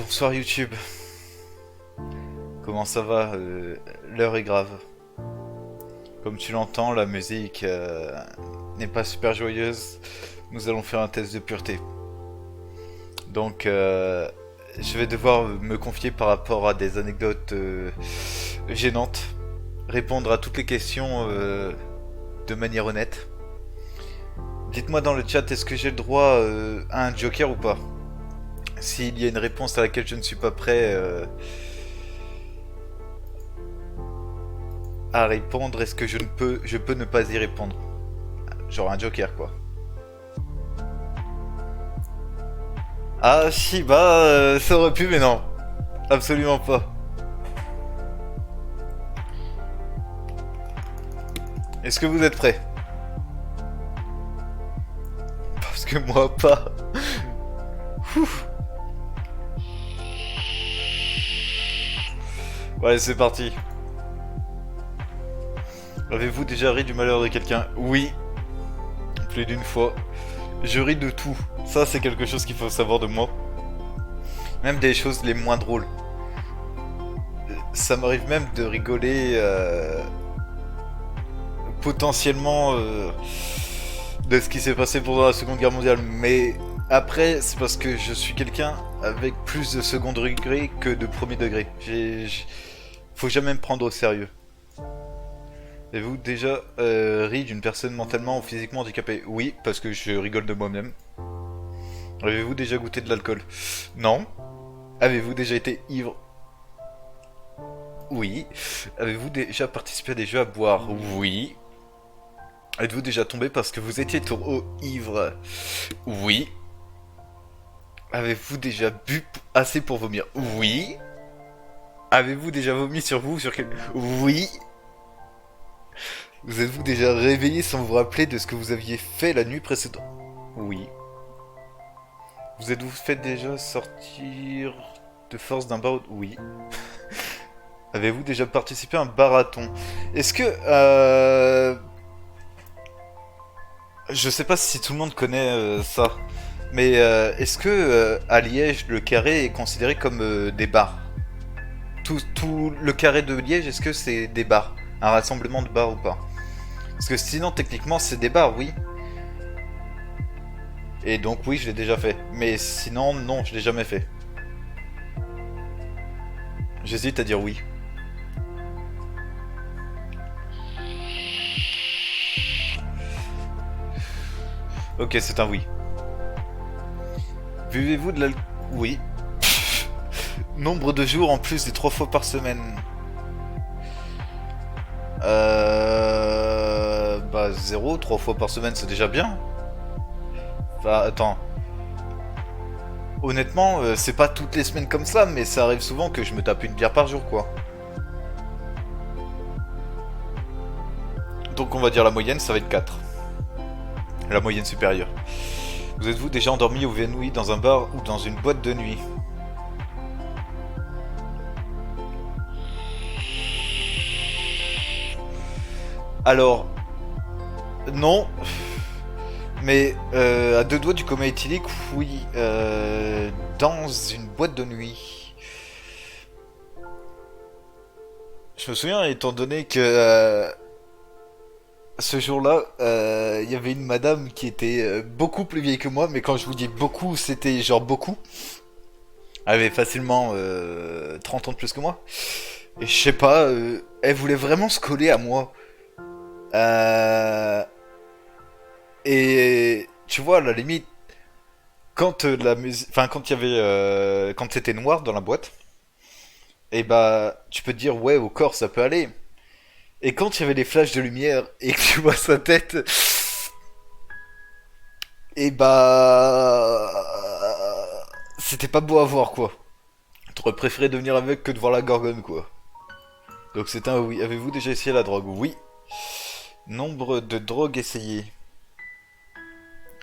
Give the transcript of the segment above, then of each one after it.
Bonsoir YouTube, comment ça va? L'heure est grave. Comme tu l'entends, la musique n'est pas super joyeuse. Nous allons faire un test de pureté. Donc, je vais devoir me confier par rapport à des anecdotes gênantes, répondre à toutes les questions de manière honnête. Dites-moi dans le chat, est-ce que j'ai le droit à un joker ou pas? S'il y a une réponse à laquelle je ne suis pas prêt à répondre, est-ce que je peux ne pas y répondre? Genre un joker quoi. Ah si, bah ça aurait pu mais non. Absolument pas. Est-ce que vous êtes prêts? Parce que moi pas. Ouh. Ouais, c'est parti. Avez-vous déjà ri du malheur de quelqu'un? Oui, plus d'une fois. Je ris de tout. Ça, c'est quelque chose qu'il faut savoir de moi. Même des choses les moins drôles. Ça m'arrive même de rigoler potentiellement de ce qui s'est passé pendant la Seconde Guerre mondiale. Mais après, c'est parce que je suis quelqu'un avec plus de second degré que de premier degré. Faut jamais me prendre au sérieux. Avez-vous déjà ri d'une personne mentalement ou physiquement handicapée? Oui, parce que je rigole de moi-même. Avez-vous déjà goûté de l'alcool? Non. Avez-vous déjà été ivre? Oui. Avez-vous déjà participé à des jeux à boire? Oui. Êtes-vous déjà tombé parce que vous étiez trop ivre? Oui. Avez-vous déjà bu assez pour vomir? Oui. Avez-vous déjà vomi sur vous sur quel... Oui. Vous êtes-vous déjà réveillé sans vous rappeler de ce que vous aviez fait la nuit précédente? Oui. Vous êtes-vous fait déjà sortir de force d'un bar? Oui. Avez-vous déjà participé à un marathon? Est-ce que... Je sais pas si tout le monde connaît ça, mais est-ce que à Liège, le carré est considéré comme des bars? Tout le carré de Liège, est-ce que c'est des bars? Un rassemblement de bars ou pas? Parce que sinon, techniquement, c'est des bars, oui. Et donc, oui, je l'ai déjà fait. Mais sinon, non, je l'ai jamais fait. J'hésite à dire oui. Ok, c'est un oui. Buvez-vous de l'alcool? Oui. Nombre de jours en plus des 3 fois par semaine. Bah 0, 3 fois par semaine c'est déjà bien. Enfin, attends. Honnêtement, c'est pas toutes les semaines comme ça, mais ça arrive souvent que je me tape une bière par jour, quoi. Donc on va dire la moyenne, ça va être 4. La moyenne supérieure. Vous êtes-vous déjà endormi ou évanoui dans un bar ou dans une boîte de nuit? Alors, non. Mais à deux doigts du coma éthylique, oui. Dans une boîte de nuit. Je me souviens, étant donné que ce jour-là, il y avait une madame qui était beaucoup plus vieille que moi, mais quand je vous dis beaucoup, c'était genre beaucoup. Elle avait facilement 30 ans de plus que moi. Et je sais pas, elle voulait vraiment se coller à moi. Euh, et tu vois, à la limite, quand la musique, enfin quand il y avait, quand c'était noir dans la boîte, et bah tu peux te dire ouais au corps ça peut aller. Et quand il y avait des flashs de lumière et que tu vois sa tête, et bah c'était pas beau à voir quoi. T'aurais préféré devenir aveugle que de voir la gorgone quoi. Donc c'est un oui. Avez-vous déjà essayé la drogue? Oui. Nombre de drogues essayées.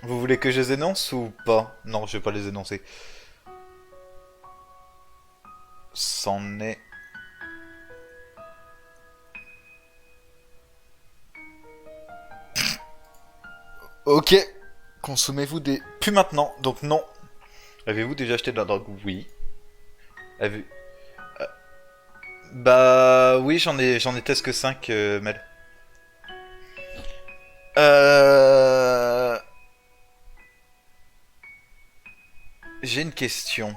Vous voulez que je les énonce ou pas? Non, je vais pas les énoncer. C'en est. Ok. Consommez-vous des. Plus maintenant, donc non. Avez-vous déjà acheté de la drogue? Oui. Avez- Bah oui, j'en ai test que 5, Mel. Euh... J'ai une question.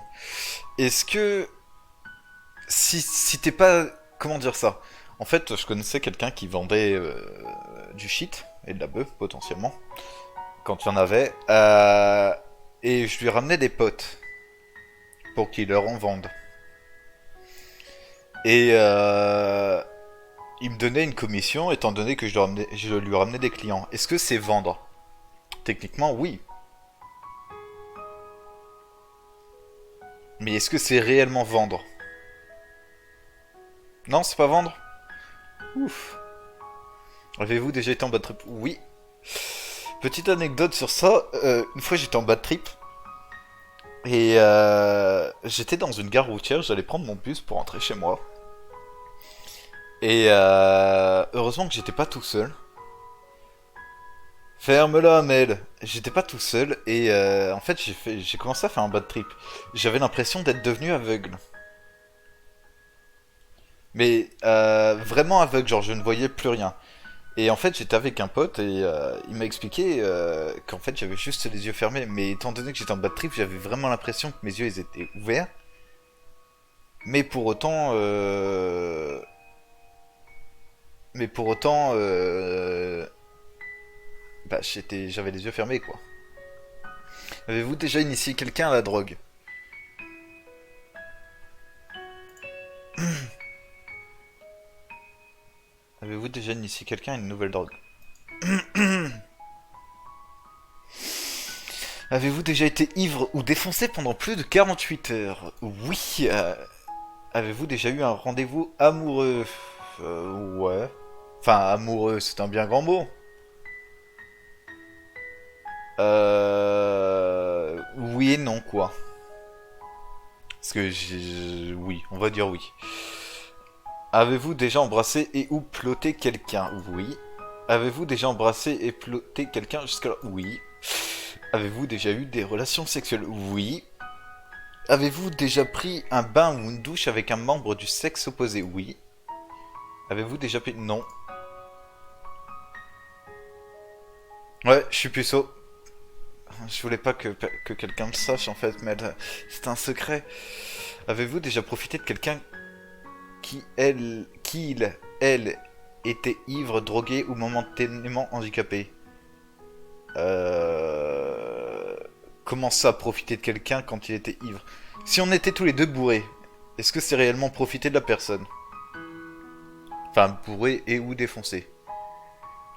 Est-ce que si t'es pas, comment dire ça? En fait, je connaissais quelqu'un qui vendait du shit et de la bœuf potentiellement quand il y en avait, et je lui ramenais des potes pour qu'il leur en vende. Et il me donnait une commission étant donné que je lui ramenais des clients. Est-ce que c'est vendre? Techniquement, oui. Mais est-ce que c'est réellement vendre? Non, c'est pas vendre? Ouf. Avez-vous déjà été en bad trip? Oui. Petite anecdote sur ça. Une fois, j'étais en bad trip. Et j'étais dans une gare routière. J'allais prendre mon bus pour rentrer chez moi. Et heureusement que j'étais pas tout seul. Ferme-la, Mel. J'étais pas tout seul. Et en fait, j'ai commencé à faire un bad trip. J'avais l'impression d'être devenu aveugle. Mais vraiment aveugle, genre je ne voyais plus rien. Et en fait, j'étais avec un pote et il m'a expliqué qu'en fait, j'avais juste les yeux fermés. Mais étant donné que j'étais en bad trip, j'avais vraiment l'impression que mes yeux ils étaient ouverts. Mais pour autant, bah, j'avais les yeux fermés quoi. Avez-vous déjà initié quelqu'un à la drogue? Avez-vous déjà initié quelqu'un à une nouvelle drogue? Avez-vous déjà été ivre ou défoncé pendant plus de 48 heures? Oui. Avez-vous déjà eu un rendez-vous amoureux? Ouais. Enfin, amoureux, c'est un bien grand mot. Oui et non, quoi. Parce que oui, on va dire oui. Avez-vous déjà embrassé et ou ploté quelqu'un? Oui. Avez-vous déjà embrassé et ploté quelqu'un jusqu'à là? Oui. Avez-vous déjà eu des relations sexuelles? Oui. Avez-vous déjà pris un bain ou une douche avec un membre du sexe opposé? Oui. Avez-vous déjà pris... Non. Ouais, je suis puceau. Je voulais pas que quelqu'un le sache en fait, mais c'est un secret. Avez-vous déjà profité de quelqu'un elle, était ivre, drogué ou momentanément handicapé? Euh... Comment ça, profiter de quelqu'un quand il était ivre? Si on était tous les deux bourrés, est-ce que c'est réellement profiter de la personne? Enfin, bourré et ou défoncé.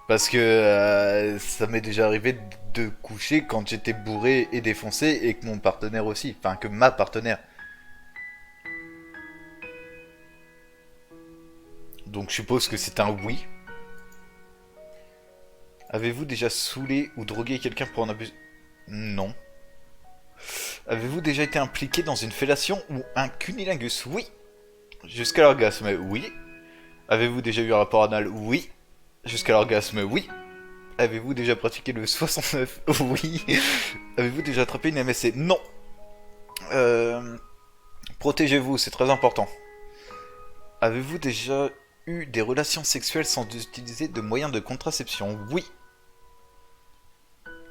Parce que ça m'est déjà arrivé de coucher quand j'étais bourré et défoncé et que mon partenaire aussi. Enfin, que ma partenaire. Donc je suppose que c'est un oui. Avez-vous déjà saoulé ou drogué quelqu'un pour en abuser? Non. Avez-vous déjà été impliqué dans une fellation ou un cunilingus? Oui. Jusqu'à l'orgasme? Oui. Avez-vous déjà eu un rapport anal? Oui. Jusqu'à l'orgasme? Oui. Avez-vous déjà pratiqué le 69? Oui. Avez-vous déjà attrapé une MSC? Non. Euh, Protégez-vous, c'est très important. Avez-vous déjà eu des relations sexuelles sans utiliser de moyens de contraception? Oui.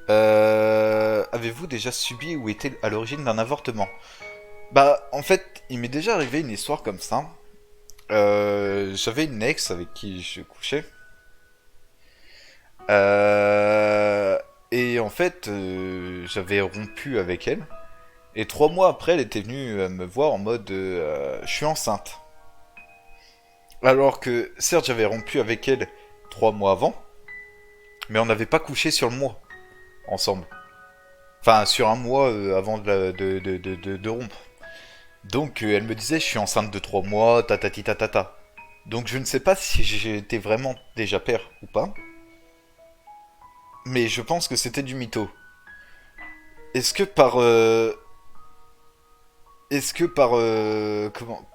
Avez-vous déjà subi ou été à l'origine d'un avortement? Bah, en fait, il m'est déjà arrivé une histoire comme ça. J'avais une ex avec qui je couchais. Euh, et en fait, j'avais rompu avec elle. Et 3 mois après, elle était venue me voir en mode je suis enceinte. Alors que, certes, j'avais rompu avec elle 3 mois avant, mais on n'avait pas couché sur le mois ensemble. Enfin, sur un mois avant de rompre. Donc, elle me disait, je suis enceinte de 3 mois, tatati tatata. Donc, je ne sais pas si j'étais vraiment déjà père ou pas, mais je pense que c'était du mytho. Est-ce que par. Est-ce que par. Comment.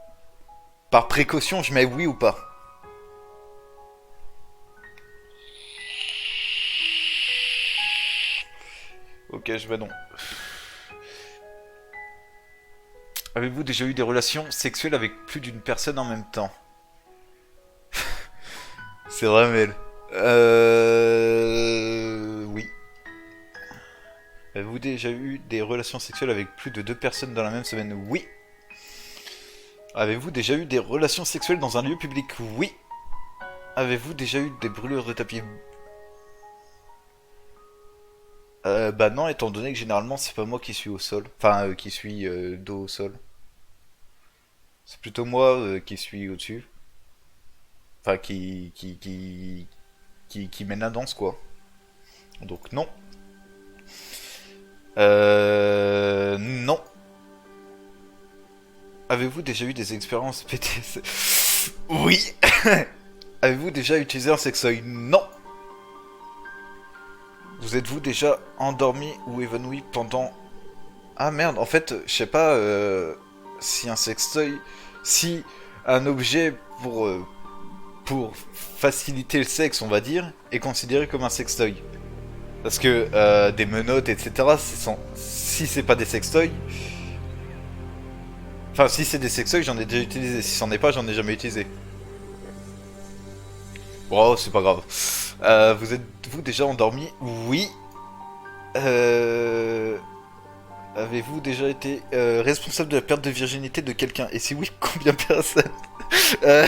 Par précaution, je mets oui ou pas? Ok, je mets non. Avez-vous déjà eu des relations sexuelles avec plus d'une personne en même temps? C'est vrai, Mel. Oui. Avez-vous déjà eu des relations sexuelles avec plus de deux personnes dans la même semaine? Oui. Avez-vous déjà eu des relations sexuelles dans un lieu public? Oui. Avez-vous déjà eu des brûlures de tapis? Bah non, étant donné que généralement c'est pas moi qui suis au sol. Enfin, qui suis dos au sol. C'est plutôt moi qui suis au-dessus. Enfin, qui mène la danse, quoi. Donc non. Non. Avez-vous déjà eu des expériences PTS? Oui. Avez-vous déjà utilisé un sextoy? Non. Vous êtes-vous déjà endormi ou évanoui pendant... Ah merde, en fait, je sais pas si un sextoy... Si un objet pour faciliter le sexe, on va dire, est considéré comme un sextoy. Parce que des menottes, etc., si c'est pas des sextoys... Enfin, si c'est des sextoys, j'en ai déjà utilisé. Si c'en est pas, j'en ai jamais utilisé. Bon, c'est pas grave. Vous êtes-vous déjà endormi? Oui. Euh... Avez-vous déjà été responsable de la perte de virginité de quelqu'un? Et si oui, combien de personnes? euh...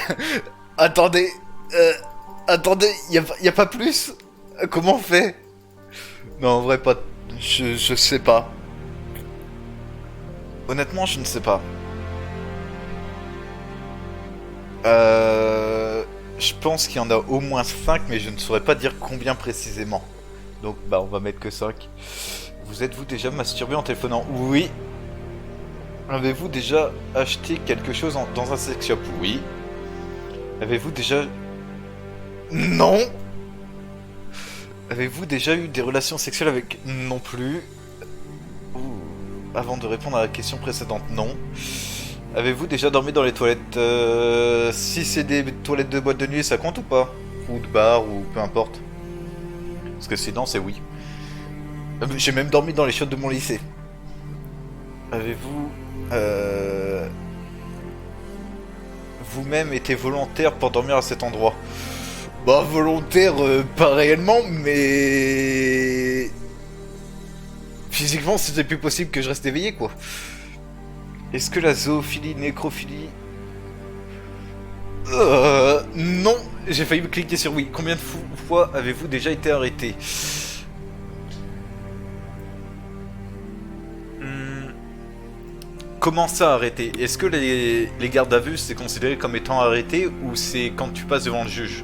Attendez. Euh... Attendez, y a pas plus? Comment on fait? Non, en vrai, pas. Je sais pas. Honnêtement, je ne sais pas. Je pense qu'il y en a au moins 5, mais je ne saurais pas dire combien précisément. Donc, bah, on va mettre que 5. Vous êtes-vous déjà masturbé en téléphonant? Oui. Avez-vous déjà acheté quelque chose dans un sex shop? Oui. Avez-vous déjà... Non. Avez-vous déjà eu des relations sexuelles avec... Non plus. Ouh. Avant de répondre à la question précédente, non. Avez-vous déjà dormi dans les toilettes? Si c'est des toilettes de boîte de nuit, ça compte ou pas? Ou de bar, ou peu importe. Parce que sinon, c'est oui. J'ai même dormi dans les chiottes de mon lycée. Avez-vous... vous-même été volontaire pour dormir à cet endroit? Bah, volontaire, pas réellement, mais... Physiquement, c'était plus possible que je reste éveillé, quoi. Est-ce que la zoophilie, nécrophilie... Non, j'ai failli me cliquer sur oui. Combien de fois avez-vous déjà été arrêté? Comment ça arrêté? Est-ce que les gardes à vue c'est considéré comme étant arrêté ou c'est quand tu passes devant le juge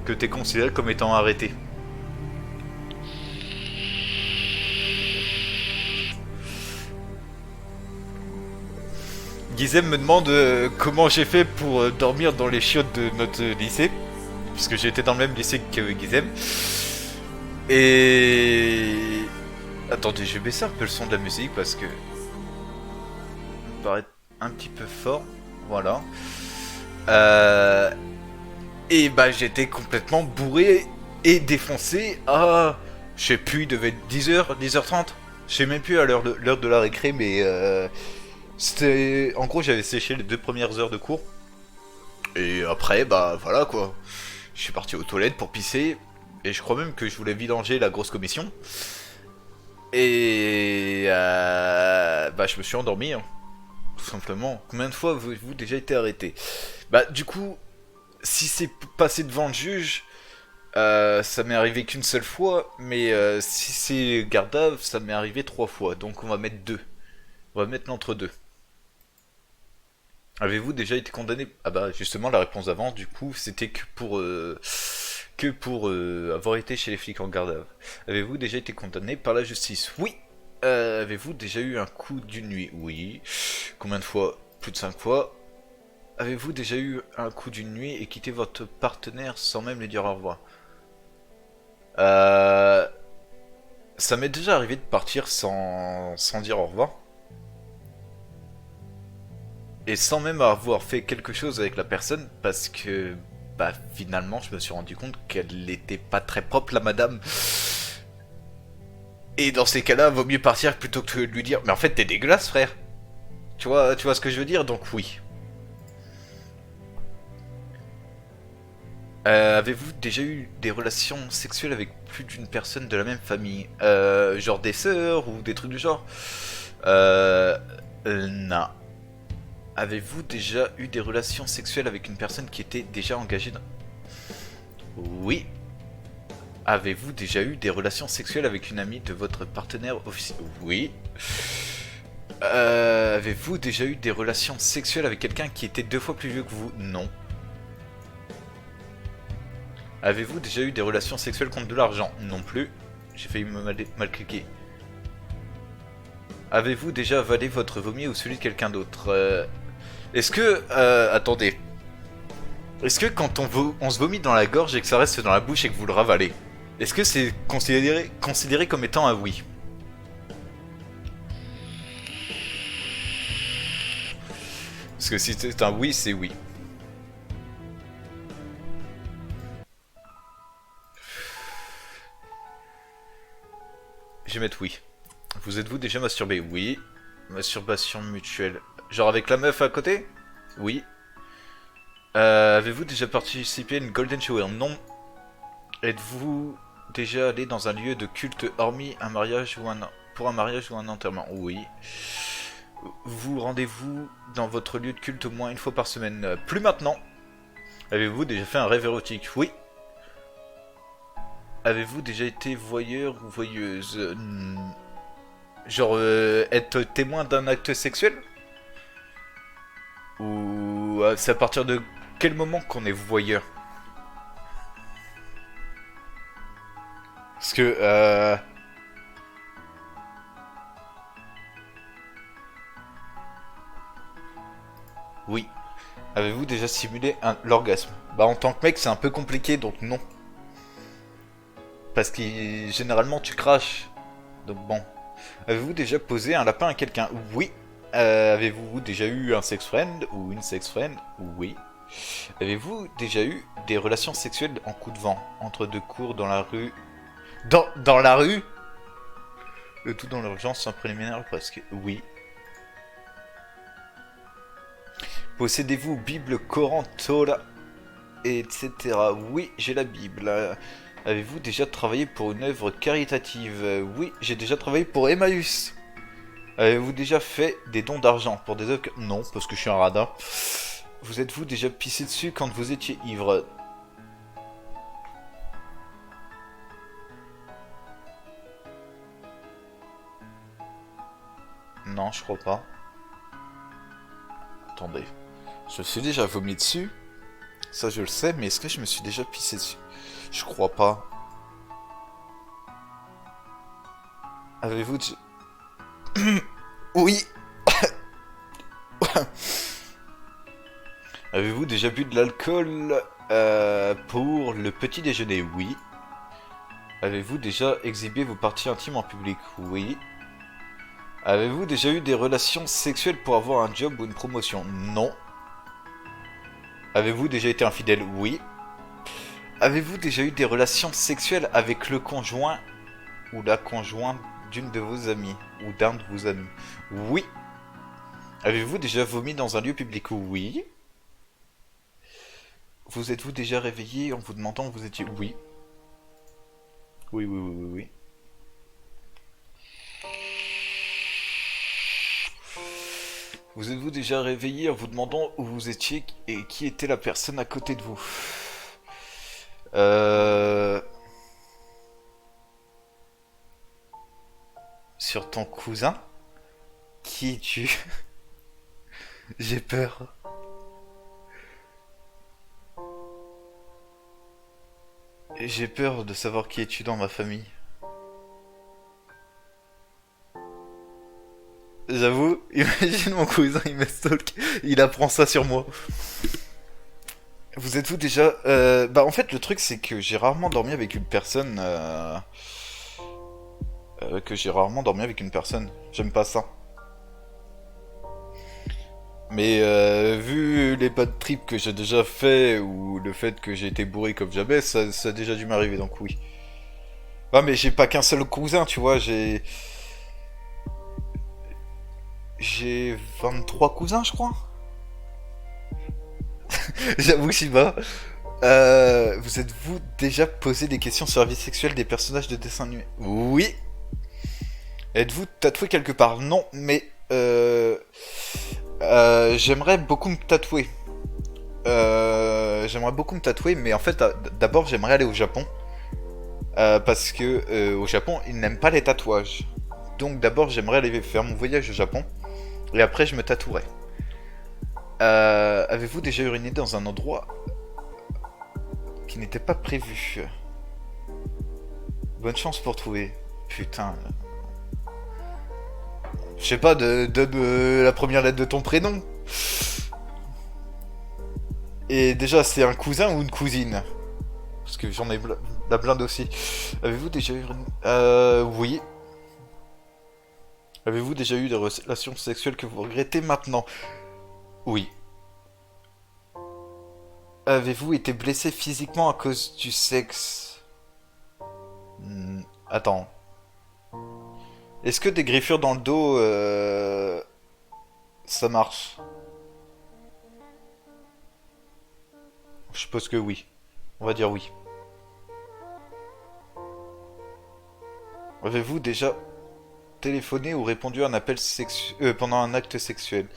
que t'es considéré comme étant arrêté? Guizem me demande comment j'ai fait pour dormir dans les chiottes de notre lycée, puisque j'ai été dans le même lycée que Guizem. Et... Attendez, je vais baisser un peu le son de la musique parce que... Ça me paraît un petit peu fort. Voilà. Et bah j'étais complètement bourré et défoncé à... Je sais plus, il devait être 10h, 10h30. Je sais même plus à l'heure de la récré, mais... C'était... En gros, j'avais séché les 2 premières heures de cours. Et après, bah voilà quoi. Je suis parti aux toilettes pour pisser. Et je crois même que je voulais vidanger la grosse commission. Et... bah je me suis endormi, hein, tout simplement. Combien de fois avez-vous déjà été arrêté? Bah du coup, si c'est passé devant le juge, ça m'est arrivé qu'une seule fois. Mais si c'est garde à vue, ça m'est arrivé 3 fois. Donc on va mettre 2. On va mettre l'entre-deux. Avez-vous déjà été condamné? Ah bah justement la réponse d'avant du coup c'était que pour avoir été chez les flics en garde à vue. Avez-vous déjà été condamné par la justice? Oui. Avez-vous déjà eu un coup d'une nuit? Oui. Combien de fois? Plus de 5 fois. Avez-vous déjà eu un coup d'une nuit et quitté votre partenaire sans même lui dire au revoir? Euh, Ça m'est déjà arrivé de partir sans dire au revoir. Et sans même avoir fait quelque chose avec la personne, parce que bah finalement je me suis rendu compte qu'elle était pas très propre la madame. Et dans ces cas-là, vaut mieux partir plutôt que de lui dire mais en fait t'es dégueulasse frère. Tu vois ce que je veux dire? Donc oui. Avez-vous déjà eu des relations sexuelles avec plus d'une personne de la même famille? Genre des sœurs ou des trucs du genre? Euh... non. Avez-vous déjà eu des relations sexuelles avec une personne qui était déjà engagée dans... Oui. Avez-vous déjà eu des relations sexuelles avec une amie de votre partenaire officiel? Oui. Avez-vous déjà eu des relations sexuelles avec quelqu'un qui était 2 fois plus vieux que vous? Non. Avez-vous déjà eu des relations sexuelles contre de l'argent? Non plus. J'ai failli me mal cliquer. Avez-vous déjà avalé votre vomi ou celui de quelqu'un d'autre? Est-ce que... attendez. Est-ce que quand on se vomit dans la gorge et que ça reste dans la bouche et que vous le ravalez, est-ce que c'est considéré comme étant un oui? Parce que si c'est un oui, c'est oui. Je vais mettre oui. Vous êtes-vous déjà masturbé? Oui. Masturbation mutuelle. Genre avec la meuf à côté? Oui. Avez-vous déjà participé à une Golden Shower? Non. Êtes-vous déjà allé dans un lieu de culte hormis un mariage ou pour un mariage ou un enterrement? Oui. Vous rendez-vous dans votre lieu de culte au moins une fois par semaine? Plus maintenant. Avez-vous déjà fait un rêve érotique? Oui. Avez-vous déjà été voyeur ou voyeuse? Genre être témoin d'un acte sexuel? Ou c'est à partir de quel moment qu'on est voyeur? Parce que oui. Avez-vous déjà simulé l'orgasme? Bah en tant que mec c'est un peu compliqué donc non. Parce que généralement tu craches. Donc bon. Avez-vous déjà posé un lapin à quelqu'un? Oui. Avez-vous déjà eu un sex friend ou une sex friend? Oui. Avez-vous déjà eu des relations sexuelles en coup de vent? Entre deux cours dans la rue? Dans la rue? Le tout dans l'urgence sans préliminaire presque? Oui. Possédez-vous Bible, Coran, Torah, etc. Oui, j'ai la Bible. Avez-vous déjà travaillé pour une œuvre caritative? Oui, j'ai déjà travaillé pour Emmaüs. Avez-vous déjà fait des dons d'argent pour des œuvres? Non, parce que je suis un radin. Vous êtes-vous déjà pissé dessus quand vous étiez ivre? Non, je crois pas. Attendez. Je me suis déjà vomi dessus. Ça, je le sais, mais est-ce que je me suis déjà pissé dessus? Je crois pas. Avez-vous déjà... Oui. Avez-vous déjà bu de l'alcool pour le petit déjeuner? Oui. Avez-vous déjà exhibé vos parties intimes en public? Oui. Avez-vous déjà eu des relations sexuelles pour avoir un job ou une promotion? Non. Avez-vous déjà été infidèle? Oui. Avez-vous déjà eu des relations sexuelles avec le conjoint ou la conjointe d'une de vos amies ou d'un de vos amis? Oui. Avez-vous déjà vomi dans un lieu public? Oui. Vous êtes-vous déjà réveillé en vous demandant où vous étiez? Oui. Oui, oui, oui, oui, oui. Vous êtes-vous déjà réveillé en vous demandant où vous étiez et qui était la personne à côté de vous? Euh... Sur ton cousin? Qui es-tu? J'ai peur. J'ai peur de savoir qui es-tu dans ma famille. J'avoue, imagine mon cousin, il me stalk, il apprend ça sur moi. Vous êtes-vous déjà... Bah en fait le truc c'est que j'ai rarement dormi avec une personne... J'aime pas ça. Mais vu les bad trips que j'ai déjà fait ou le fait que j'ai été bourré comme jamais, ça a déjà dû m'arriver donc oui. Ah mais j'ai pas qu'un seul cousin, tu vois, J'ai 23 cousins, je crois. J'avoue, Shiba. Vous êtes-vous déjà posé des questions sur la vie sexuelle des personnages de dessin animé? Oui. Êtes-vous tatoué quelque part? Non, mais j'aimerais beaucoup me tatouer. J'aimerais beaucoup me tatouer, mais en fait, d'abord, j'aimerais aller au Japon. Parce que au Japon, ils n'aiment pas les tatouages. Donc d'abord, j'aimerais aller faire mon voyage au Japon. Et après, je me tatouerai. Avez-vous déjà uriné dans un endroit qui n'était pas prévu? Bonne chance pour trouver. Putain. Je sais pas, donne la première lettre de ton prénom. Et déjà, c'est un cousin ou une cousine? Parce que j'en ai la blinde aussi. Avez-vous déjà eu... oui. Avez-vous déjà eu des relations sexuelles que vous regrettez maintenant? Oui. Avez-vous été blessé physiquement à cause du sexe? Attends. Est-ce que des griffures dans le dos, ça marche? Je suppose que oui. On va dire oui. Avez-vous déjà téléphoné ou répondu à un appel pendant un acte sexuel?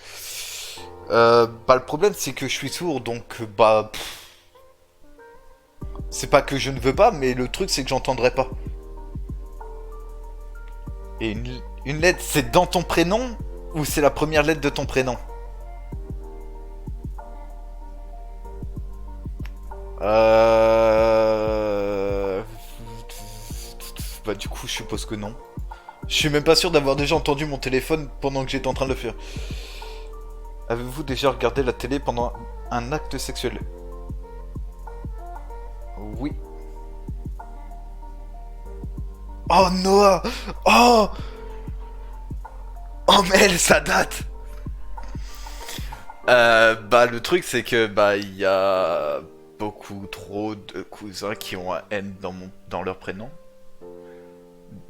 Bah le problème c'est que je suis sourd donc bah c'est pas que je ne veux pas mais le truc c'est que j'entendrai pas. Et une lettre c'est dans ton prénom ou c'est la première lettre de ton prénom? Euh... Bah du coup je suppose que non. Je suis même pas sûr d'avoir déjà entendu mon téléphone pendant que j'étais en train de le faire. Avez-vous déjà regardé la télé pendant un acte sexuel? Oui. Oh Noah! Oh! Oh Mel, ça date! Bah le truc c'est que bah il y a beaucoup trop de cousins qui ont un N dans leur prénom.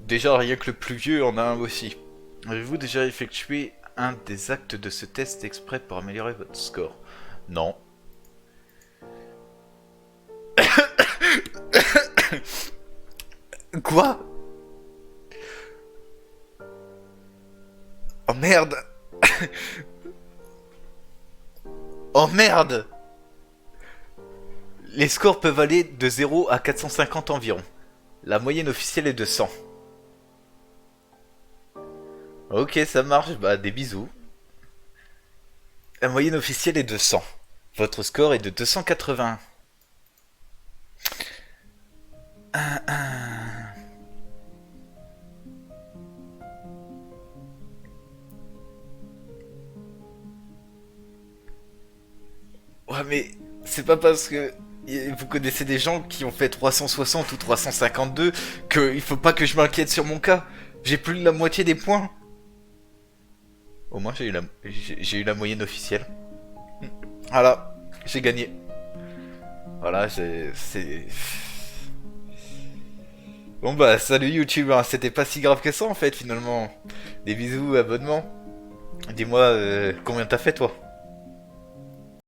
Déjà rien que le plus vieux en a un aussi. Avez-vous déjà effectué un des actes de ce test exprès pour améliorer votre score? Non. Quoi? Oh merde! Oh merde! Les scores peuvent aller de 0 à 450 environ. La moyenne officielle est de 100. Ok, ça marche, bah des bisous. La moyenne officielle est de 100. Votre score est de 280. Ouais mais c'est pas parce que vous connaissez des gens qui ont fait 360 ou 352 qu'il faut pas que je m'inquiète sur mon cas. J'ai plus de la moitié des points. Au moins j'ai eu la moyenne officielle. Voilà, j'ai gagné. Voilà, c'est... Bon bah salut YouTube, hein. C'était pas si grave que ça en fait finalement. Des bisous, abonnement. Dis-moi combien t'as fait toi?